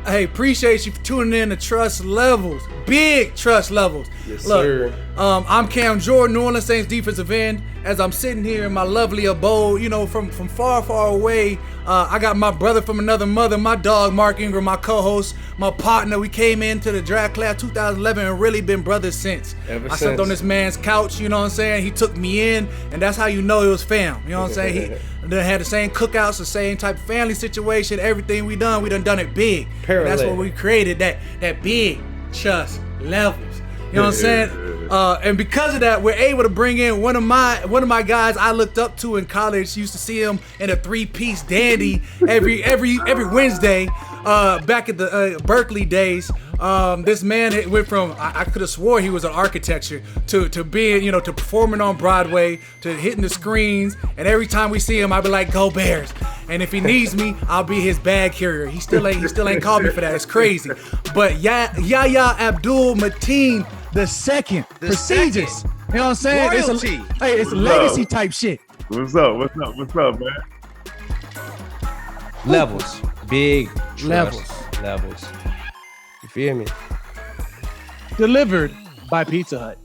Hey, appreciate you for tuning in to Truss Levelz. Big Truss Levelz. Yes, Look, sir. I'm Cam Jordan, New Orleans Saints defensive end. As I'm sitting here in my lovely abode, you know, from far, far away, I got my brother from another mother, my dog Mark Ingram, my co-host, my partner. We came into the draft class 2011 and really been brothers since. I slept on this man's couch, you know what I'm saying? He took me in, and that's how you know it was fam. You know what I'm saying? He had the same cookouts, the same type of family situation. Everything we done it big. And that's what we created, that big Truss Levelz. You know what I'm saying? And because of that, we're able to bring in one of my guys I looked up to in college. Used to see him in a 3-piece dandy every Wednesday back at the Berkeley days. This man went from I could have swore he was an architecture to being, you know, to performing on Broadway, to hitting the screens. And every time we see him, I'll be like, "Go Bears!" And if he needs me, I'll be his bag carrier. He still ain't called me for that. It's crazy. But Yahya Abdul-Mateen II, prestigious. You know what I'm saying? Royalty. It's a legacy type shit. What's up, man? Levels. Big Levels. Levels. You feel me? Delivered by Pizza Hut.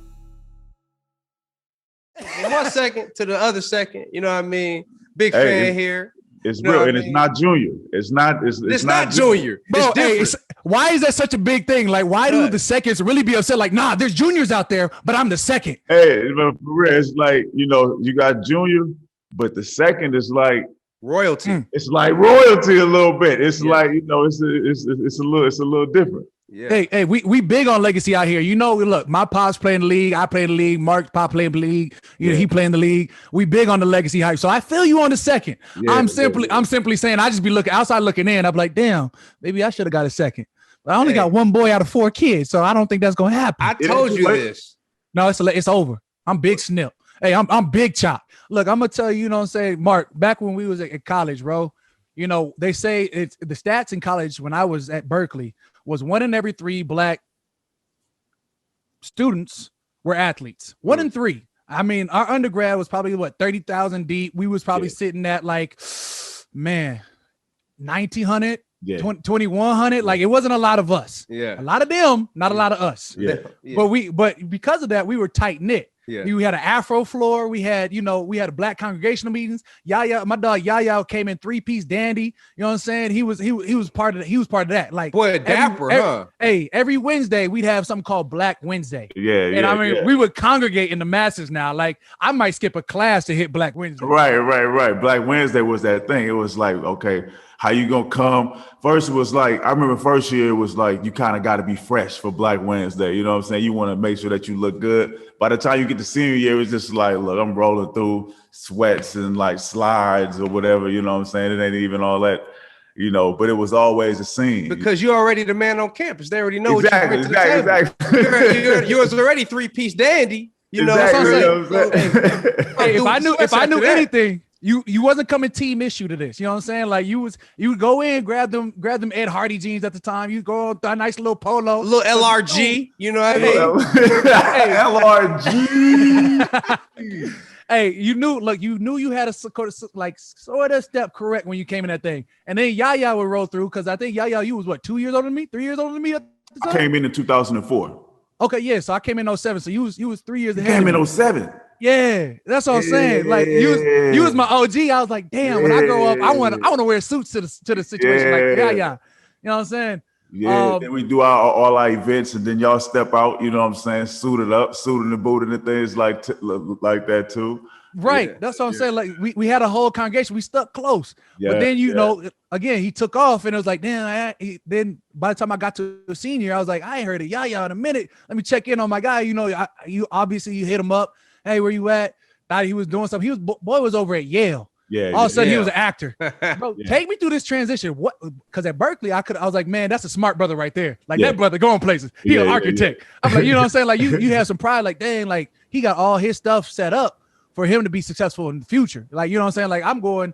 From 1 second to the other second, you know what I mean? Big fan here. It's You know real, what and I it's mean? not junior. It's not junior. Bro, It's different. why is that such a big thing? Like, why do the seconds really be upset? Like, nah, there's juniors out there, but I'm the second. Hey, but for real, it's like, you know, you got junior, but the second is like Royalty. it's like royalty a little bit. It's like, you know, it's a little different. Yeah. Hey, we big on legacy out here. You know, look, my pops play in the league, I play in the league, Mark's pop play in the league, he play in the league. We big on the legacy hype. So I feel you on the second. Yeah, I'm simply saying, I just be looking outside looking in. I'm like, damn, maybe I should have got a second. But I only got one boy out of 4 kids, so I don't think that's gonna happen. I told you this. No, it's over. I'm big snip. Hey, I'm big chop. Look, I'm gonna tell you, you know what I'm saying, Mark, back when we was at college, bro, you know, they say it's the stats in college when I was at Berkeley was 1 in every 3 black students were athletes. 1 in 3. I mean, our undergrad was probably 30,000 deep. We was probably sitting at like, man, 1,900, 2,100. Like, it wasn't a lot of us. Yeah. A lot of them, not a lot of us. Yeah. But because of that, we were tight knit. Yeah. We had an Afro floor. We had, a black congregational meetings. Yahya, my dog Yahya came in 3-piece dandy. You know what I'm saying? He was part of that. Like, boy, dapper, huh? Hey, every Wednesday we'd have something called Black Wednesday. Yeah. I mean, we would congregate in the masses now. Like, I might skip a class to hit Black Wednesday. Right. Black Wednesday was that thing. It was like, okay, how you gonna come? First, it was like, I remember first year, it was like, you kind of got to be fresh for Black Wednesday. You know what I'm saying? You want to make sure that you look good. By the time you get to senior year, it's just like, look, I'm rolling through sweats and like slides or whatever. You know what I'm saying? It ain't even all that, but it was always a scene. Because you're already the man on campus. They already know exactly. what you bring to the table. You was already 3-piece dandy. You know what I'm saying? Hey, if I knew anything, you wasn't coming team issue to this. You know what I'm saying? Like, you would go in, grab them Ed Hardy jeans at the time. You go on a nice little polo, a little LRG. You know what I mean? LRG. Hey, you knew you had a sort of step correct when you came in that thing. And then Yahya would roll through, because I think Yahya, you was what, 2 years older than me, 3 years older than me at the time? I came in 2004. Okay, yeah. So I came in 07. So you was 3 years ahead. Came in 07. Yeah, that's what I'm saying. Like, you was my OG. I was like, damn, when I grow up, I want to wear suits to the situation. Like, yeah. You know what I'm saying? Yeah, then we do all our events, and then y'all step out, you know what I'm saying, suited and booted and things like that too. Right. Yeah. That's what I'm saying. Like, we had a whole congregation. We stuck close. But then, again, he took off, and it was like, damn, then by the time I got to the senior, I was like, I ain't heard of Yahya in a minute. Let me check in on my guy. You obviously hit him up. Hey, where you at? Thought he was doing something. Boy was over at Yale. Yeah. All of a sudden he was an actor. Bro, take me through this transition. What? Because at Berkeley, I was like, man, that's a smart brother right there. Like, that brother going places. He an architect. I'm like, you know what I'm saying? Like, you have some pride. Like, dang, like, he got all his stuff set up for him to be successful in the future. Like, you know what I'm saying? Like, I'm going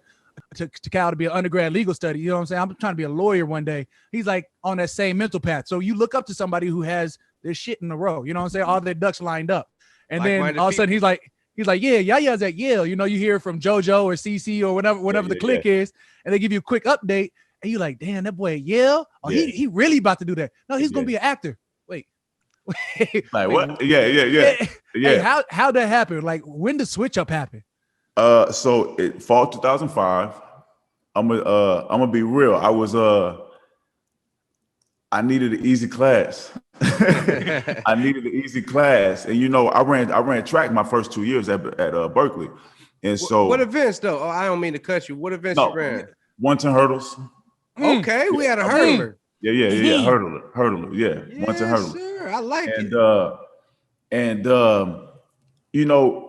to Cal to be an undergrad legal study. You know what I'm saying? I'm trying to be a lawyer one day. He's like on that same mental path. So you look up to somebody who has their shit in a row. You know what I'm saying? All their ducks lined up. And then all of a sudden he's like, yeah, Yahya's at Yale. You hear from JoJo or CC or whatever the clique is, and they give you a quick update. and you like, damn, that boy at Yale, oh, he really about to do that. No, he's gonna be an actor. Wait. Like what? Yeah. Hey, how that happen? Like, when the switch up happen? So it fall 2005. I'm gonna be real. I needed an easy class. I needed an easy class, and you know, I ran track my first 2 years at Berkeley, and so what events though? Oh, I don't mean to cut you. What events you ran? 110 hurdles. Okay, we had a hurdler. Yeah, hurdler. Yeah, 110 hurdles. Sure, I like it. And you know,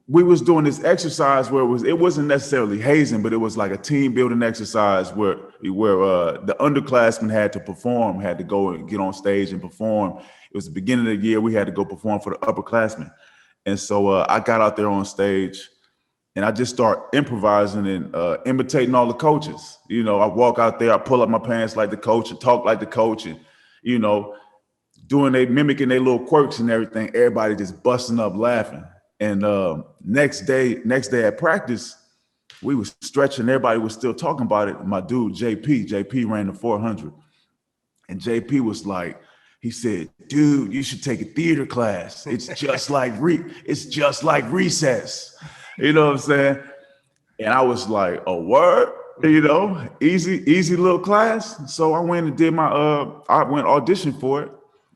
we was doing this exercise where it wasn't necessarily hazing, but it was like a team building exercise where the underclassmen had to go and get on stage and perform. It was the beginning of the year. We had to go perform for the upperclassmen. And so I got out there on stage and I just start improvising and imitating all the coaches. You know, I walk out there, I pull up my pants like the coach and talk like the coach, and, you know, mimicking their little quirks and everything. Everybody just busting up laughing. And next day at practice, we was stretching. Everybody was still talking about it. My dude, JP ran the 400. And JP was like, he said, dude, you should take a theater class. It's just like recess. You know what I'm saying? And I was like, a word? You know, easy little class. So I went and did I went audition for it.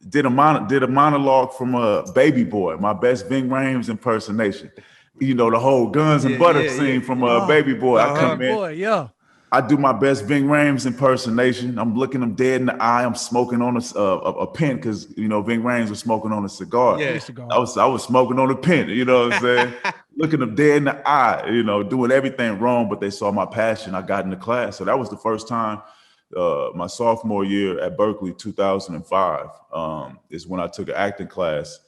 Did a monologue from Baby Boy, my best Ving Rhames impersonation. You know, the whole guns and butter scene from Baby Boy. I come in. I do my best Ving Rhames impersonation. I'm looking them dead in the eye. I'm smoking on a pen because, you know, Ving Rhames was smoking on a cigar. Yeah, I was smoking on a pen. You know what I'm saying? Looking them dead in the eye. You know, doing everything wrong, but they saw my passion. I got in the class, so that was the first time. My sophomore year at Berkeley, 2005, is when I took an acting class.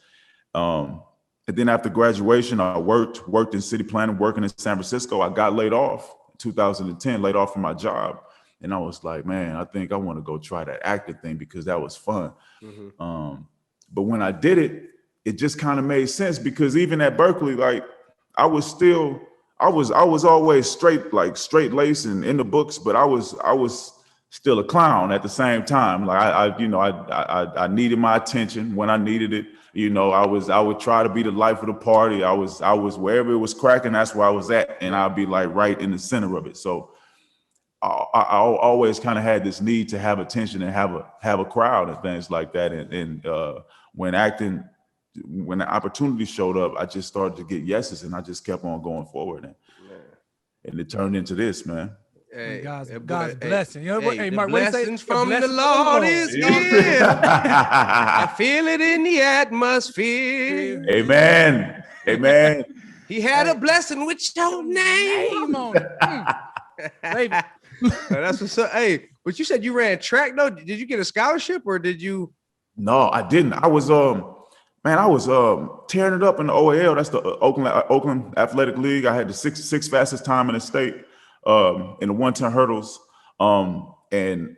And then after graduation, I worked in city planning, working in San Francisco. I got laid off in 2010, laid off from my job. And I was like, man, I think I want to go try that acting thing because that was fun. Mm-hmm. But when I did it, it just kind of made sense because even at Berkeley, like I was always straight laced and in the books, but I was still a clown at the same time. Like I needed my attention when I needed it. You know, I would try to be the life of the party. I was wherever it was cracking, that's where I was at, and I'd be like right in the center of it. So I always kind of had this need to have attention and have a crowd and things like that. And when the opportunity showed up, I just started to get yeses, and I just kept on going forward, and it turned into this, man. Hey, God's blessing. You know, hey, Mark, blessings from the Lord is here. I feel it in the atmosphere. Amen. He had a blessing with your name on it. That's what's up. Hey, but you said you ran track though. Did you get a scholarship or did you? No, I didn't. I was tearing it up in the OAL. That's the Oakland Athletic League. I had the sixth fastest time in the state. In the 110 hurdles, and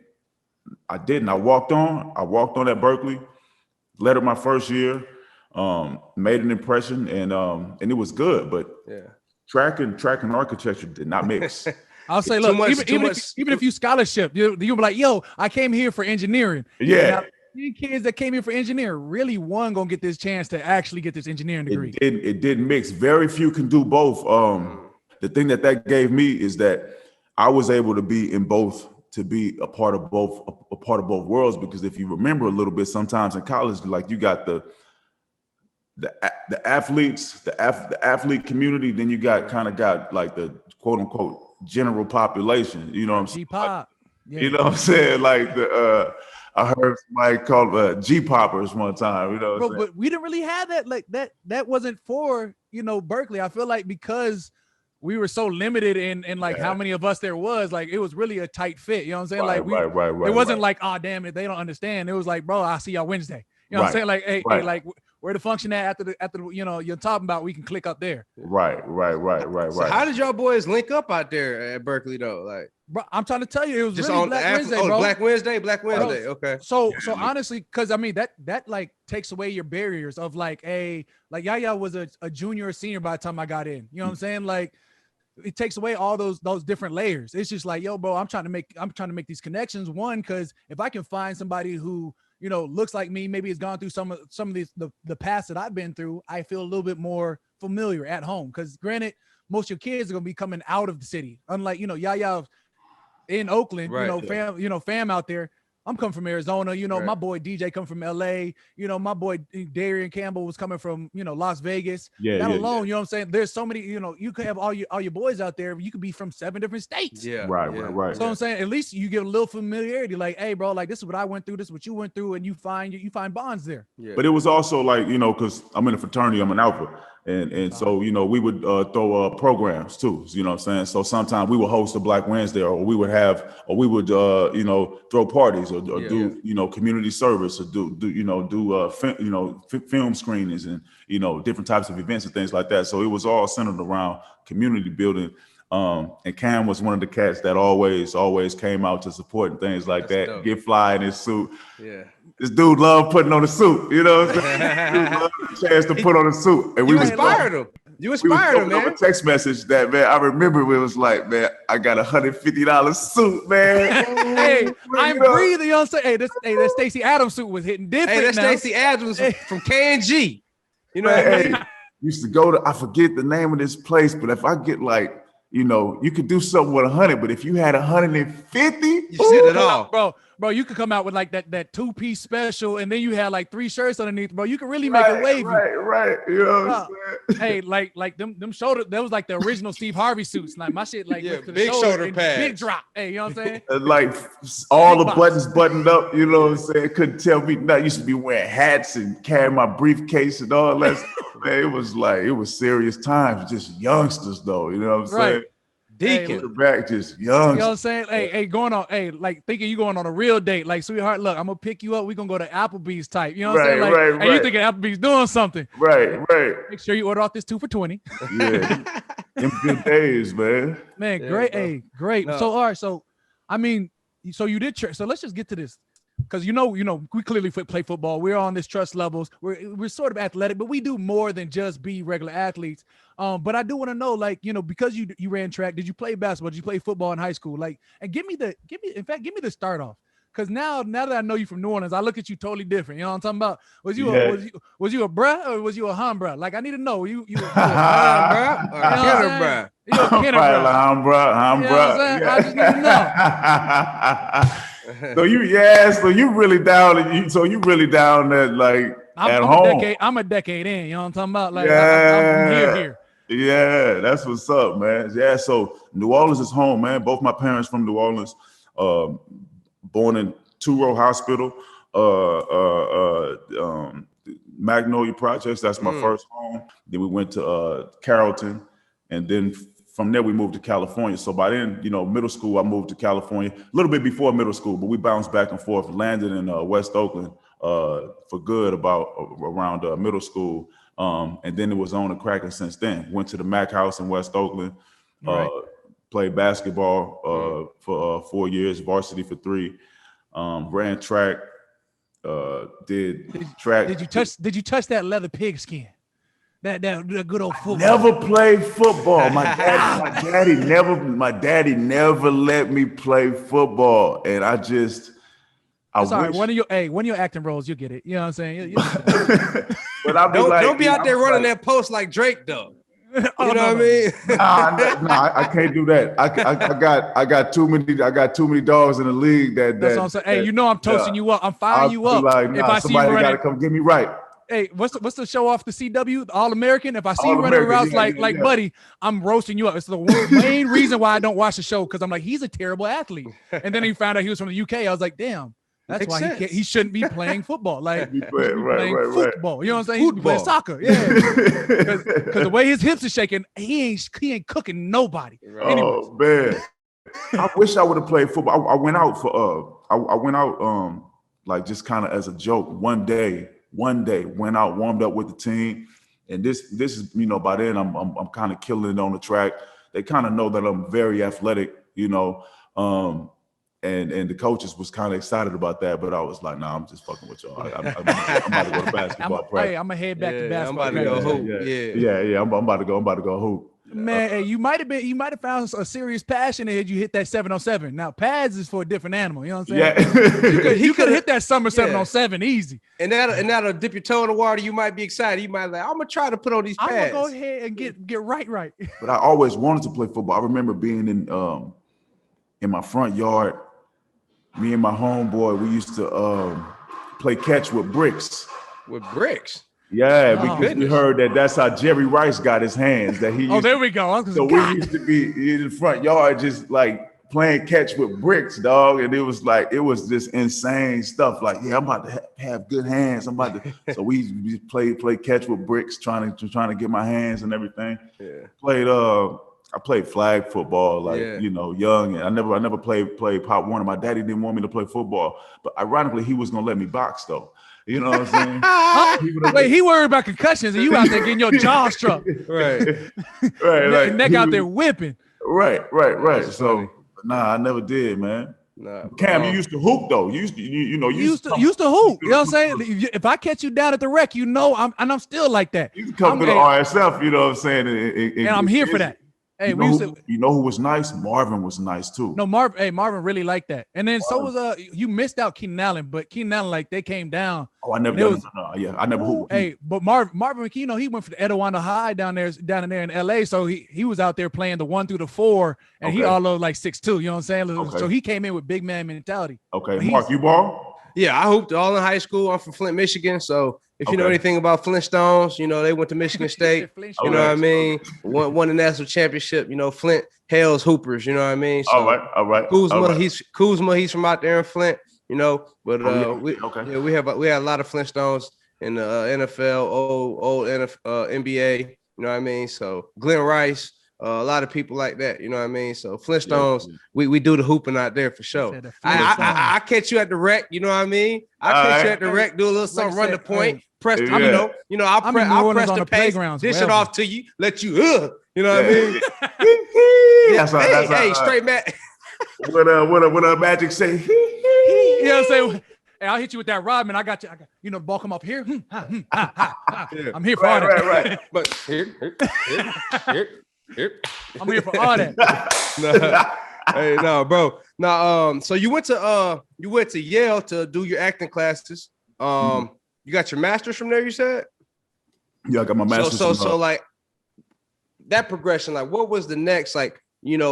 I didn't. I walked on at Berkeley, led it my first year, made an impression, and it was good. But track and architecture did not mix. I'll say, look, even if you scholarship, you'll be like, yo, I came here for engineering. Yeah. Now, kids that came here for engineering, really one gonna get this chance to actually get this engineering degree. It didn't mix. Very few can do both. The thing that gave me is that I was able to be in both, to be a part of both worlds. Because if you remember a little bit, sometimes in college, like you got the athletes, the athlete community, then you got like the quote unquote general population. You know what I'm saying? G-pop. Yeah. You know what I'm saying? Like I heard somebody called G-poppers one time. You know what I'm saying? But we didn't really have that. Like that wasn't for, you know, Berkeley. I feel like because we were so limited in like how many of us there was, like it was really a tight fit. You know what I'm saying? Right, it wasn't like, oh damn it, they don't understand. It was like, bro, I'll see y'all Wednesday. You know what I'm saying? Like, hey, like where the function at after you know you're talking about, we can click up there. Right. So how did y'all boys link up out there at Berkeley though? Like, bro, I'm trying to tell you, it was just really on Black Wednesday, bro. Black Wednesday. Okay. So honestly, because I mean that like takes away your barriers of like Yahya was a junior or senior by the time I got in. You know what I'm saying? Like it takes away all those different layers. It's just like, yo, bro, I'm trying to make these connections. One, because if I can find somebody who, you know, looks like me, maybe has gone through some of these the past that I've been through, I feel a little bit more familiar at home. Because granted, most of your kids are gonna be coming out of the city. Unlike, you know, Yahya in Oakland, fam out there. I'm coming from Arizona, you know, my boy DJ come from LA, you know, my boy Darian Campbell was coming from, you know, Las Vegas. You know what I'm saying? There's so many, you know, you could have all your boys out there. You could be from 7 different states. Right. So I'm saying, at least you get a little familiarity, like, hey, bro, like this is what I went through, this is what you went through, and you find bonds there. Yeah. But it was also like, you know, because I'm in a fraternity, I'm an alpha. And so, you know, we would throw programs too, you know what I'm saying? So sometimes we would host a Black Wednesday, or we would you know, throw parties or do, you know, community service, or film screenings and, you know, different types of events and things like that. So it was all centered around community building. And Cam was one of the cats that always came out to support and things like that. Dope. Get fly in his suit. Yeah. This dude loved putting on a suit, you know what I'm saying? Dude loved the chance to put on a suit. And you inspired him. You inspired him, man. A text message that, man, I remember it was like, man, I got $150 suit, man. Hey, I'm breathing, you know what I'm saying? Hey, that Stacey Adams suit was hitting different. Hey, that Stacey Adams from K&G. You know what I mean? Used to go to, I forget the name of this place, but if I get like, you know, you could do something with 100, but if you had 150, you said it all, bro. You could come out with like that 2-piece special, and then you had like 3 shirts underneath, bro. You could really make it wavy. Right. You know what I'm saying? Hey, like them shoulder, that was like the original Steve Harvey suits. Like my shit, like big shoulder pads, big drop. Hey, you know what I'm saying? Like all the buttons buttoned up. You know what I'm saying? Couldn't tell me nothing. Used to be wearing hats and carrying my briefcase and all that. Man, it was serious times. Just youngsters though. You know what I'm saying? Deacon back, just young. You know what I'm saying? Hey, going on, like thinking you going on a real date, like, sweetheart, look, I'm gonna pick you up. We're gonna go to Applebee's type. You know what I'm saying? Like, right. You thinking Applebee's doing something. Right. Make sure you order off this 2 for $20. Yeah. Them good days, man. Man, great. Bro. Hey, great. No. So all right, so I mean, so you did so let's just get to this. Because you know, we clearly play football. We're on this Truss Levelz. We're sort of athletic, but we do more than just be regular athletes. But I do want to know, like, you know, because you ran track, did you play basketball? Did you play football in high school? Like, and give me the start off. Because now that I know you from New Orleans, I look at you totally different. You know what I'm talking about? Was you a bruh or was you a hum bruh? Like, I need to know. You a bruh or Kenner bruh? You a Kenner bruh? Hum bruh. Yeah. I just need to know. So you really down that like at home. I'm a decade in, you know what I'm talking about? Like I'm here. Yeah, that's what's up, man. Yeah, so New Orleans is home, man. Both my parents from New Orleans, born in Two-Row Hospital, Magnolia Projects. That's my first home. Then we went to Carrollton, and then from there, we moved to California. So by then, you know, middle school, I moved to California a little bit before middle school, but we bounced back and forth, landed in West Oakland for good around middle school. And then it was on the cracking since then. Went to the Mac House in West Oakland, played basketball for 4 years, varsity for 3, ran track, did track. Did you touch that leather pigskin? That good old football. Never played football. My daddy never let me play football, and I wish. One of your acting roles, you'll get it. You know what I'm saying? But I'll be don't be out there running that post like Drake though. You know what I mean? Nah, I can't do that. I got too many dogs in the league that. That's what I'm saying. Hey, you know I'm toasting you up. I'm firing you up. Like, if I see you running, gotta come get me right. Hey, what's the show off the CW? The All-American? If I see you running routes like buddy, I'm roasting you up. It's the main reason why I don't watch the show, because I'm like, he's a terrible athlete. And then he found out he was from the UK. I was like, damn, that's why he shouldn't be playing football. Like, he playing football. You know what I'm saying? He should be playing soccer. Yeah. Because the way his hips are shaking, he ain't cooking nobody. Right. Oh man, I wish I would have played football. I went out like just kind of as a joke one day, went out, warmed up with the team. And this is, you know, by then I'm kind of killing it on the track. They kind of know that I'm very athletic, you know. And the coaches was kind of excited about that, but I was like, nah, I'm just fucking with y'all. I'm about to go to basketball practice. I'm gonna head back to basketball. I'm about to go hoop. Yeah. I'm about to go hoop. Man, hey, you might have found a serious passion had you hit that 707. Now pads is for a different animal. You know what I'm saying? Yeah. You could hit that summer 707 easy. And that'll dip your toe in the water. You might be excited. You might like, I'm gonna try to put on these pads. I'm gonna go ahead and get right. But I always wanted to play football. I remember being in my front yard. Me and my homeboy, we used to play catch with bricks. With bricks. Yeah, because we heard that's how Jerry Rice got his hands. That he. There we go. So we used to be in the front yard, just like playing catch with bricks, dog. And it was just insane stuff. Like, yeah, I'm about to have good hands. I'm about to. So we play catch with bricks, trying to get my hands and everything. Yeah. I played flag football, young. And I never played Pop Warner. My daddy didn't want me to play football, but ironically, he was gonna let me box though. You know what I'm saying? Wait, he worried about concussions and you out there getting your jaw struck. Right. Like, neck out there whipping. Right. So, nah, I never did, man. Nah, Cam, you used to hoop though. You used to hoop. You know what I'm saying? If I catch you down at the rec, I'm still like that. You can come to the RSF, you know what I'm saying? And I'm here for that. Hey, you know who was nice? Marvin was nice too. No, Marvin really liked that. And then so was you missed out Keenan Allen, but Keenan Allen, like, they came down. Oh, I never I never hooped. Hey, but Marvin, he went for the Etiwanda High down there in LA. So he was out there playing the 1 through the 4, and he all over like 6'2", you know what I'm saying? Okay. So he came in with big man mentality. Okay, Mark, you ball? Yeah, I hooped all in high school. I'm from Flint, Michigan. So if you know anything about Flintstones, they went to Michigan State. You know what I mean? Won the national championship. Flint hails hoopers. You know what I mean? So all right. Kuzma, he's from out there in Flint. But we had a lot of Flintstones in the NFL, old NBA. You know what I mean? So Glenn Rice. A lot of people like that, you know what I mean? So Flintstones, we do the hooping out there for sure. I catch you at the rec, you know what I mean? I catch you at the rec, do a little something, run the point, press, I'll press the pace, dish it off to you, let you, you know what I mean? Hey, straight Matt. What a Magic say? You know what I'm saying? Hey, I'll hit you with that Rodman. I got you. The ball come up here. I'm here for all that. Right. But here. I'm here for all that. Hey, no, bro. Now, so you went to Yale to do your acting classes. You got your master's from there, you said? Yeah, I got my master's. So like that progression, like what was the next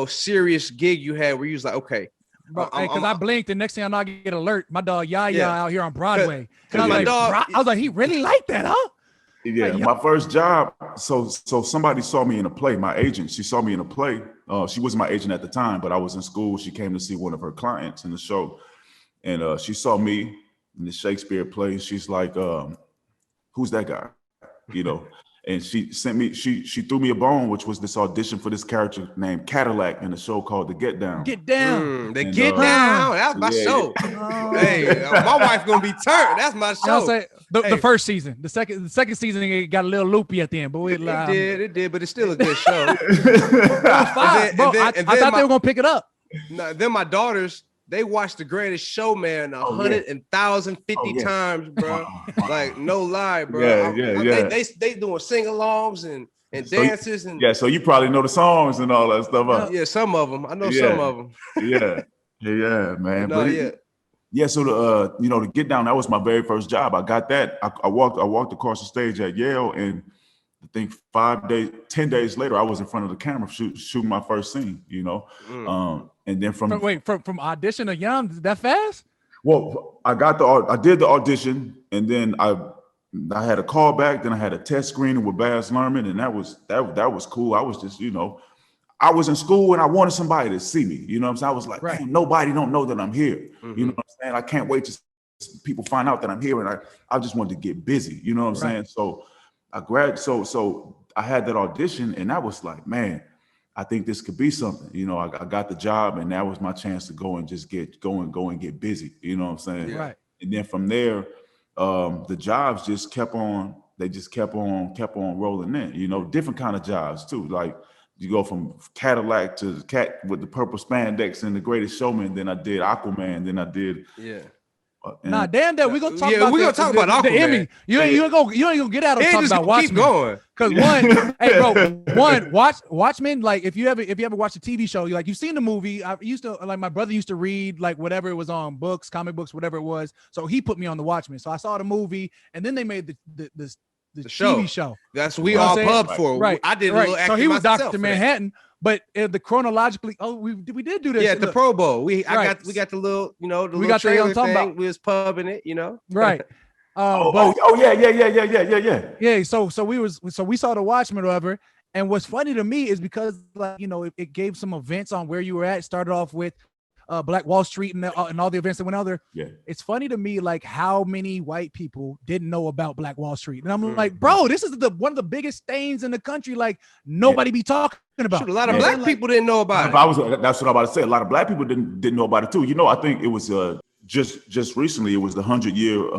serious gig you had where you was like, okay, because I blinked, and next thing I know, I get alert. My dog Yahya out here on Broadway. I was like, he really liked that, huh? Yeah, my first job. So somebody saw me in a play. My agent, she saw me in a play. She wasn't my agent at the time, but I was in school. She came to see one of her clients in the show, and she saw me in the Shakespeare play. She's like, "Who's that guy?" And she sent me. She threw me a bone, which was this audition for this character named Cadillac in a show called The Get Down. Get Down. Get Down. That's my show. Hey, my wife gonna be turned. That's my show. I'll say the first season. The second season it got a little loopy at the end, but it did, but it's still a good show. I thought they were gonna pick it up. Then my daughters, they watched The Greatest Show, man, 100,050 times, bro. Like, no lie, bro. Yeah. They doing sing-alongs and dances. So you probably know the songs and all that stuff. Huh? Yeah, some of them. I know some of them. Yeah, man. So to Get Down, that was my very first job. I got that. I walked across the stage at Yale, and I think 10 days later, I was in front of the camera shooting my first scene. And then from audition to young, that fast? Well, I did the audition, and then I had a call back. Then I had a test screening with Baz Luhrmann, and that was cool. I was just, I was in school and I wanted somebody to see me. You know what I'm saying? I was like, right. Nobody don't know that I'm here. Mm-hmm. You know what I'm saying? I can't wait to people find out that I'm here, and I just wanted to get busy. You know what I'm saying? So I so I had that audition, and I was like, man, I think this could be something. I got the job, and that was my chance to go and just go and get busy. You know what I'm saying? Yeah. Right. And then from there, the jobs just kept on rolling in. Different kind of jobs too. Like you go from Cadillac to Cat with the purple spandex and The Greatest Showman. Then I did Aquaman. Then I did Nah, damn that. We're gonna talk about we're gonna talk about the Aquaman. Emmy. You ain't gonna get out of talking about Watchmen. Keep going. Cause Watchmen. Like if you ever watch a TV show, you've seen the movie. I used to my brother used to read like whatever it was on books, comic books, whatever it was. So he put me on the Watchmen. So I saw the movie, and then they made the TV show. That's what we all pubbed for. Right. I did a little acting. So he was myself Dr. Manhattan. But the chronologically, we did do this. Yeah, the Pro Bowl. We got the little, the little trailer thing. We was pubbing it, Right. Yeah. So we saw the Watchmen or whatever. And what's funny to me is because it gave some events on where you were at. It started off with Black Wall Street and all the events that went out there. Yeah. It's funny to me like how many white people didn't know about Black Wall Street. And I'm like, bro, this is one of the biggest stains in the country. Like nobody be talking about. Shoot, a lot of black people didn't know about it. That's what I'm about to say. A lot of black people didn't know about it too. I think it was just recently. It was the 100 year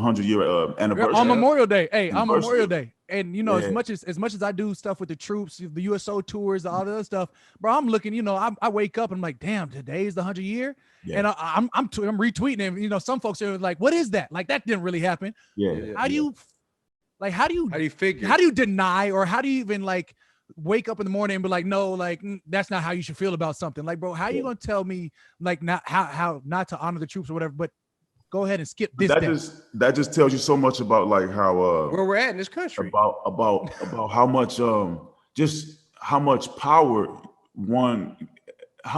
anniversary on Memorial Day. Hey, on Memorial Day. And as much as I do stuff with the troops, the USO tours, all the other stuff, bro, I'm looking. I wake up and I'm like, damn, today is the 100 year, and I'm retweeting him. Some folks are like, what is that? Like that didn't really happen. How do you figure? How do you deny, or how do you even wake up in the morning and be like, no, that's not how you should feel about something? Like, bro, how are you gonna tell me not how not to honor the troops or whatever, but go ahead and skip this. That just tells you so much about how where we're at in this country. About how much how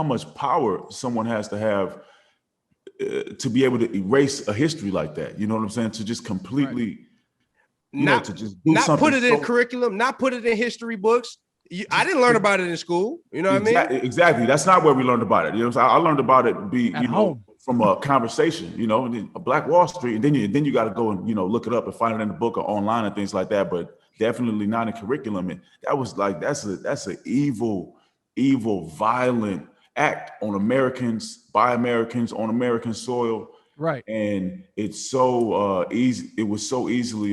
much power someone has to have to be able to erase a history like that. You know what I'm saying? To just completely to just do not put it in curriculum, not put it in history books. I didn't learn about it in school. You know what I mean? Exactly. That's not where we learned about it. I learned about it at home. From a conversation, a Black Wall Street, and then you got to go and look it up and find it in the book or online and things like that. But definitely not in curriculum. And that was that's an evil, violent act on Americans, by Americans, on American soil. Right. And it's so easy. It was so easily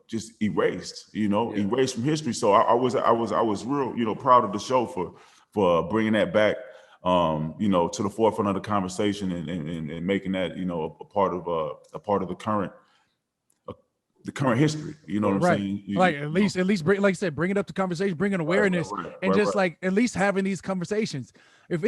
just erased. Erased from history. So I was real proud of the show for bringing that back. To the forefront of the conversation and making that, a part of the current history. You know what I'm saying? At least bring, like I said, bring it up to conversation, bring an awareness, at least having these conversations. If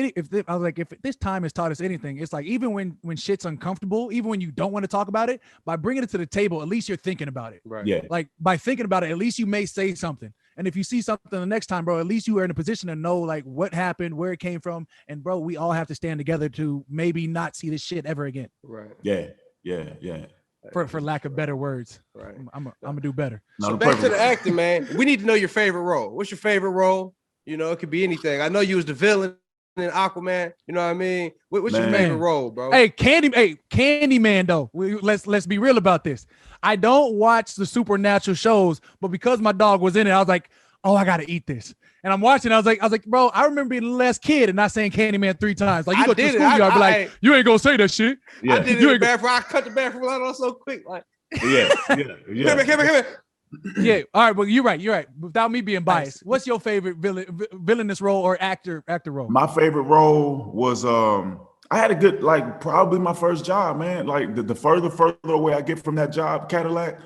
this time has taught us anything, it's like even when shit's uncomfortable, even when you don't want to talk about it, by bringing it to the table, at least you're thinking about it. Right. Yeah. Like by thinking about it, at least you may say something. And if you see something the next time, bro, at least you are in a position to know what happened, where it came from. And bro, we all have to stand together to maybe not see this shit ever again. Right. Yeah. For lack of better words. Right. I'm gonna do better. So back to the acting, man. We need to know your favorite role. What's your favorite role? It could be anything. I know you was the villain in Aquaman. You know what I mean? What's your favorite role, bro? Hey, Candyman though. Let's be real about this. I don't watch the supernatural shows, but because my dog was in it, I was like, oh, I gotta eat this. And I'm watching. I was like, bro, I remember being a last kid and not saying Candyman 3 times. Like you go to the schoolyard, be like, you ain't gonna say that shit. Yeah. I did it in the bathroom. I cut the bathroom out so quick. Like, yeah. Come here. Yeah. All right. Well, you're right. Without me being biased, what's your favorite villainous role or actor role? My favorite role was I had a good probably my first job, man. Like the further away I get from that job, Cadillac,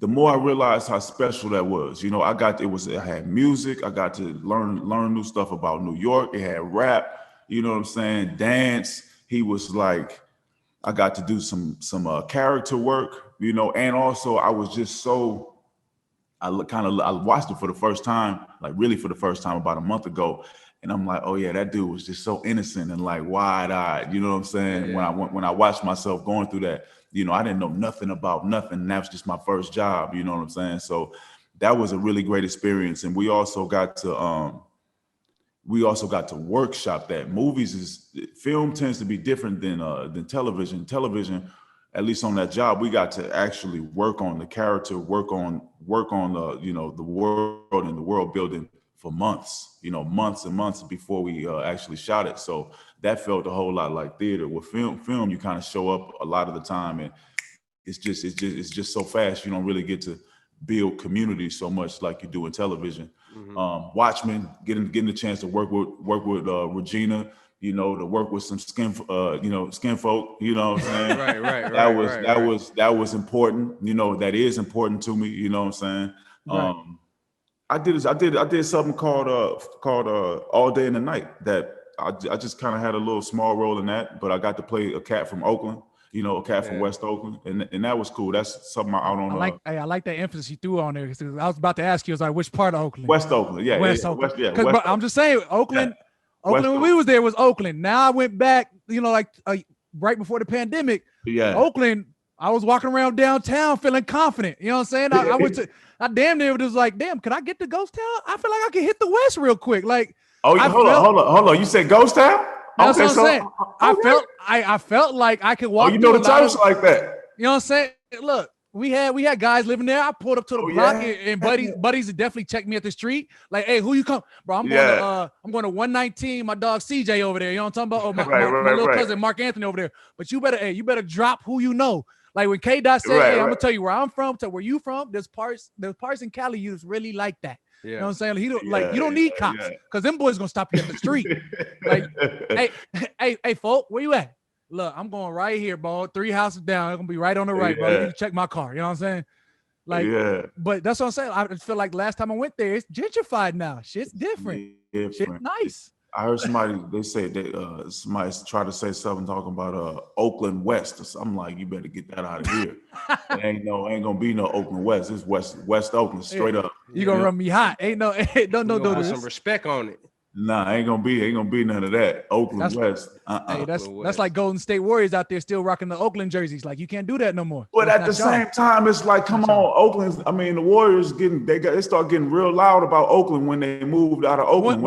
the more I realized how special that was. I had music. I got to learn new stuff about New York. It had rap. You know what I'm saying? Dance. He was like, I got to do some character work. And also I was just so. I watched it for the first time, really for the first time about a month ago. And I'm like, oh yeah, that dude was just so innocent and wide-eyed. You know what I'm saying? Yeah. When I watched myself going through that, I didn't know nothing about nothing. And that was just my first job. You know what I'm saying? So that was a really great experience. And we also got to workshop that. Film tends to be different than television. Television, at least on that job, we got to actually work on the character, work on the the world and the world building for months and months before we actually shot it. So that felt a whole lot like theater. With film, you kind of show up a lot of the time, and it's just so fast. You don't really get to build community so much like you do in television. Mm-hmm. Watchmen, getting the chance to work with Regina, you know, to work with some skin folk, you know what I'm saying? That was important, you know, that is important to me, you know what I'm saying? Right. I did something called All Day and the Night that I just kind of had a little small role in that, but I got to play a cat from Oakland, you know, a cat from West Oakland, and that was cool. That's something I don't know. I like that emphasis you threw on there. I was about to ask you, I was like, which part of Oakland? West Oakland, yeah. West Oakland. West I'm just saying, Oakland, when we was there was Oakland. Now I went back, you know, like right before the pandemic. Yeah. Oakland, I was walking around downtown feeling confident. You know what I'm saying? I went to, I damn near was like, damn, can I get to Ghost Town? I feel like I can hit the West real quick. Like, hold on. You said Ghost Town? That's what I'm saying. I felt like I could walk. Oh, you know the terms like that. You know what I'm saying? Look, we had guys living there. I pulled up to the block and buddies definitely checked me at the street. Like, hey, who you come? Bro, I'm going to 119. My dog CJ over there. You know what I'm talking about? Oh, my little cousin Mark Anthony over there. But you better drop who you know. Like when K-Dot said, hey, I'm gonna tell you where I'm from, to where you from. There's parts in Cali you just really like that. Yeah. You know what I'm saying? Like, you don't need cops because them boys gonna stop you at the street. Like, hey, folk, where you at? Look, I'm going right here, bro. 3 houses down. I'm gonna be right on the right, bro. You need to check my car. You know what I'm saying? Like, but that's what I'm saying. I feel like last time I went there, it's gentrified now. Shit's different. Shit's nice. I heard somebody somebody try to say something talking about Oakland West. I'm like, you better get that out of here. ain't gonna be no Oakland West. It's West Oakland straight up. You gonna run me hot? Ain't no put some respect on it. Nah, ain't gonna be none of that. Oakland West. Hey, that's like Golden State Warriors out there still rocking the Oakland jerseys. Like, you can't do that no more. But at the same time, it's like, come on, Oakland. I mean, the Warriors they start getting real loud about Oakland when they moved out of Oakland.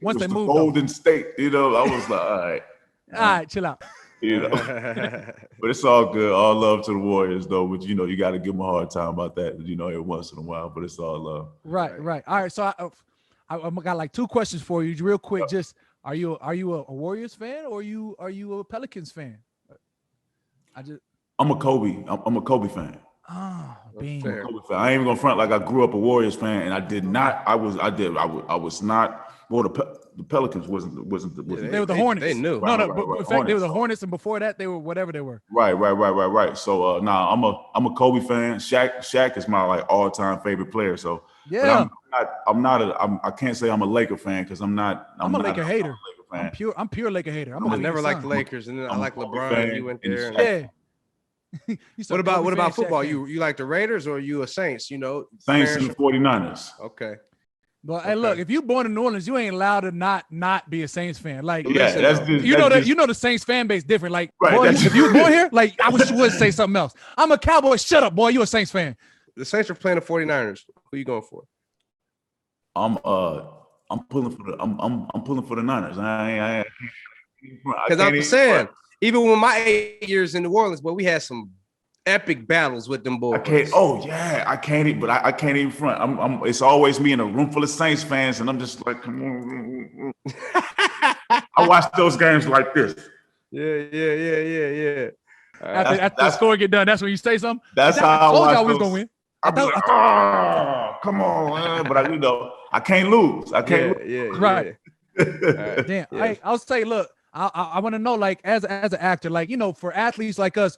Once they moved, Golden State, you know, I was like, all right, chill out. You know, but it's all good. All love to the Warriors, though. But you know, you got to give them a hard time about that. You know, every once in a while. But it's all love. Right. All right. So I got like 2 questions for you, real quick. Just are you a Warriors fan or are you a Pelicans fan? I'm a Kobe. I'm a Kobe fan. Oh, being a Kobe fan. I ain't even gonna front like I grew up a Warriors fan, and I did not. I was not. Well, the Pelicans wasn't. They were the Hornets. They knew. In fact, they were the Hornets, and before that, they were whatever they were. Right. So I'm a Kobe fan. Shaq is my like all-time favorite player. So yeah, I can't say I'm a Laker fan because I'm not. I'm a Laker hater. I'm pure Laker hater. I never liked the Lakers, and then I like LeBron. You went there. Yeah. What about football? You like the Raiders or you a Saints? You know, Saints and 49ers. Okay. Well, hey, look, if you born in New Orleans, you ain't allowed to not be a Saints fan. Like, you know the Saints fan base different. Like, boy, if you born here, like, I wish you would say something else. I'm a Cowboy. Shut up, boy. You a Saints fan. The Saints are playing the 49ers. Who you going for? I'm pulling for the Niners. Because I'm saying, even with my 8 years in New Orleans, but we had some epic battles with them boys. I can't even front. It's always me in a room full of Saints fans, and I'm just like, come on. I watch those games like this. Yeah. After the score get done, that's when you say something. That's how I told watch y'all we was gonna win. Come on, man. But I can't lose. I can't lose. Right. Damn. Yeah. I'll say, look, I want to know, like, as an actor, like, you know, for athletes like us,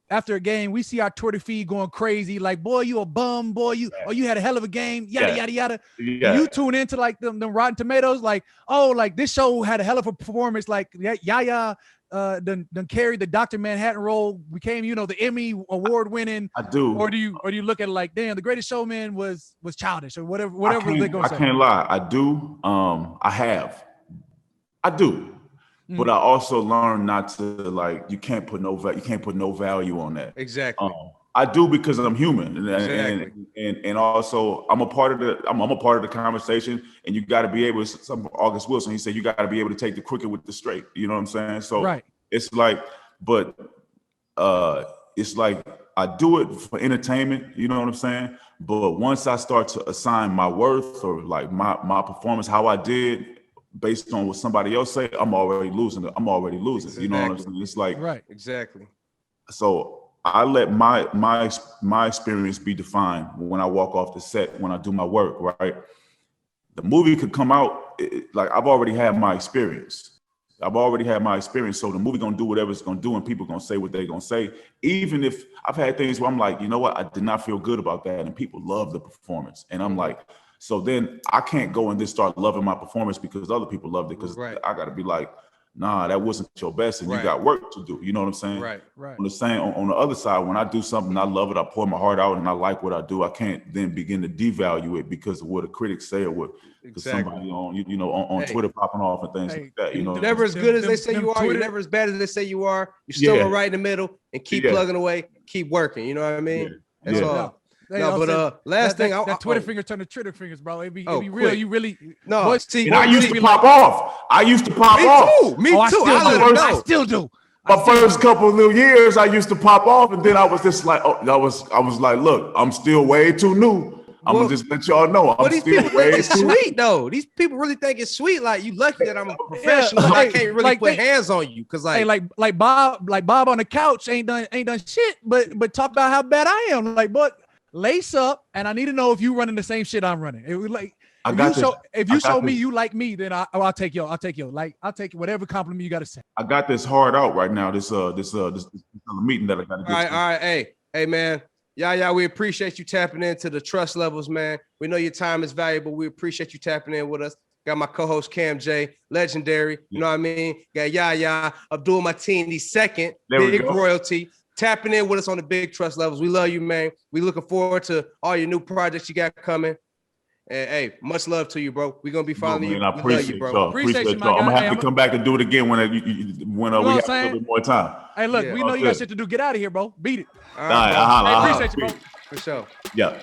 after a game, we see our Twitter feed going crazy. Like, boy, you a bum, boy, you had a hell of a game, yada. Yeah. You tune into like them Rotten Tomatoes, like, oh, like this show had a hell of a performance. Like, Yahya done carried the Dr. Manhattan role, became, you know, the Emmy award winning. I do. Or do you look at it like, damn, The Greatest Showman was childish or whatever they go say. I can't lie. I do. I do. But I also learned not to, like, you can't put no value on that. Exactly. I do because I'm human, Exactly. and also I'm a part of the conversation, and you got to be able. Some August Wilson, he said you got to be able to take the crooked with the straight. You know what I'm saying? So right. It's like, but it's like I do it for entertainment. You know what I'm saying? But once I start to assign my worth or like my performance, how I did, based on what somebody else say, I'm already losing. Exactly. You know what I'm saying? It's like, right, exactly. So I let my experience be defined when I walk off the set, when I do my work, right? The movie could come out, like I've already had my experience. I've already had my experience. So the movie gonna do whatever it's gonna do, and people gonna say what they're gonna say. Even if I've had things where I'm like, you know what, I did not feel good about that, and people love the performance, and I'm like, so then I can't go and just start loving my performance because other people loved it. Because I got to be like, nah, that wasn't your best, and you got work to do. You know what I'm saying? Right. On the other side, when I do something, I love it, I pour my heart out, and I like what I do. I can't then begin to devalue it because of what the critics say or what somebody on on Twitter popping off and things like that. You know, you're never as good as they say you are. You're never as bad as they say you are. You're still right in the middle, and keep plugging away, keep working. You know what I mean? That's all. No, but last thing, that Twitter finger turned to trigger fingers, bro. It be real. You really See, I used to pop off. I used to pop off. Me too. I still do. My first couple of new years, I used to pop off, and then I was just like, I was like, look, I'm still way too new. I'm gonna just let y'all know I'm still way too sweet though. These people really think it's sweet. Like, you lucky that I'm a professional. I can't really put hands on you because like Bob on the couch ain't done shit, but talk about how bad I am. Like, but lace up, and I need to know if you running the same shit I'm running. It was like, if you show me you like me, then I'll take you. I'll take whatever compliment you got to say. I got this hard out right now. This meeting that I got to get. All right. Hey, man. Yeah. We appreciate you tapping into the Truss Levelz, man. We know your time is valuable. We appreciate you tapping in with us. Got my co-host Cam J, legendary. You know what I mean? Got Yahya Abdul-Mateen II, big royalty. Tapping in with us on the big Truss Levelz. We love you, man. We looking forward to all your new projects you got coming. And hey, much love to you, bro. We're gonna be following you. I appreciate you, bro. Appreciate you, y'all. I'm gonna have to come back and do it again when we have a little bit more time. Hey, look, we know you got shit to do. Get out of here, bro. Beat it. All right, appreciate you, bro. For sure. Yeah.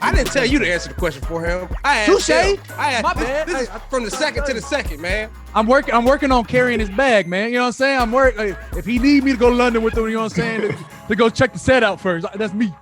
I didn't tell you to answer the question for him. Touche. My bad. This is from the second to the second, man. I'm working on carrying his bag, man. You know what I'm saying? I'm working. If he need me to go to London with him, you know what I'm saying, to go check the set out first. That's me.